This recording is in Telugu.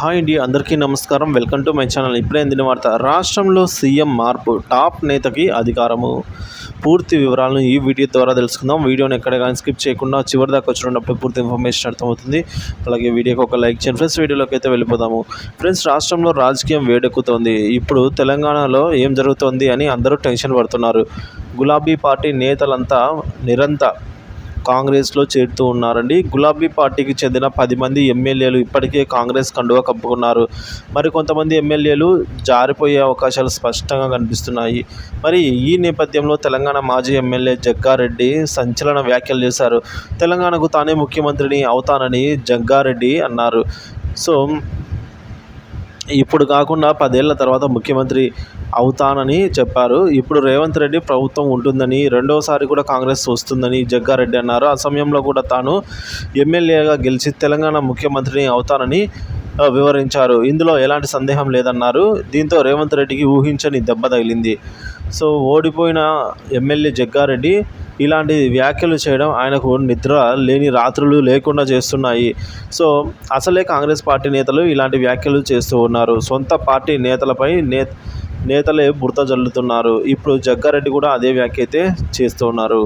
హాయ్ అండి, అందరికీ నమస్కారం. Welcome to my channel. ఇప్పుడే అందిన వార్త. రాష్ట్రంలో సీఎం మార్పు, టాప్ నేతకి అధికారము. పూర్తి వివరాలను ఈ వీడియో ద్వారా తెలుసుకుందాం. వీడియోని ఎక్కడ కానీ స్కిప్ చేయకుండా చివరి దాకా వచ్చినప్పుడు పూర్తి ఇన్ఫర్మేషన్ అర్థమవుతుంది. అలాగే వీడియోకి ఒక లైక్ చేయండి ఫ్రెండ్స్. వీడియోలోకి అయితే వెళ్ళిపోదాము. ఫ్రెండ్స్, రాష్ట్రంలో రాజకీయం వేడెక్కుతోంది. ఇప్పుడు తెలంగాణలో ఏం జరుగుతోంది అని అందరూ టెన్షన్ పడుతున్నారు. గులాబీ పార్టీ నేతలంతా నిరంతర కాంగ్రెస్లో చేరుతూ ఉన్నారండి. గులాబీ పార్టీకి చెందిన 10 మంది ఎమ్మెల్యేలు ఇప్పటికే కాంగ్రెస్ కండువా కప్పుకున్నారు. మరి కొంతమంది ఎమ్మెల్యేలు జారిపోయే అవకాశాలు స్పష్టంగా కనిపిస్తున్నాయి. మరి ఈ నేపథ్యంలో తెలంగాణ మాజీ ఎమ్మెల్యే జగ్గారెడ్డి సంచలన వ్యాఖ్యలు చేశారు. తెలంగాణకు తానే ముఖ్యమంత్రిని అవుతానని జగ్గారెడ్డి అన్నారు. సో ఇప్పుడు కాకుండా 10 ఏళ్ల తర్వాత ముఖ్యమంత్రి అవుతానని చెప్పారు. ఇప్పుడు రేవంత్ రెడ్డి ప్రభుత్వం ఉంటుందని, రెండోసారి కూడా కాంగ్రెస్ వస్తుందని జగ్గారెడ్డి అన్నారు. ఆ సమయంలో కూడా తాను ఎమ్మెల్యేగా గెలిచి తెలంగాణ ముఖ్యమంత్రిని అవుతానని వివరించారు. ఇందులో ఎలాంటి సందేహం లేదన్నారు. దీంతో రేవంత్ రెడ్డికి ఊహించని దెబ్బ తగిలింది. సో ఓడిపోయిన ఎమ్మెల్యే జగ్గారెడ్డి ఇలాంటి వ్యాఖ్యలు చేయడం ఆయనకు నిద్ర లేని రాత్రులు లేకుండా చేస్తున్నాయి. సో అసలే కాంగ్రెస్ పార్టీ నేతలు ఇలాంటి వ్యాఖ్యలు చేస్తూ ఉన్నారు. సొంత పార్టీ నేతలపై నేతలే బురద జల్లుతున్నారు. ఇప్పుడు జగ్గారెడ్డి కూడా అదే వ్యాఖ్య అయితే చేస్తూ ఉన్నారు.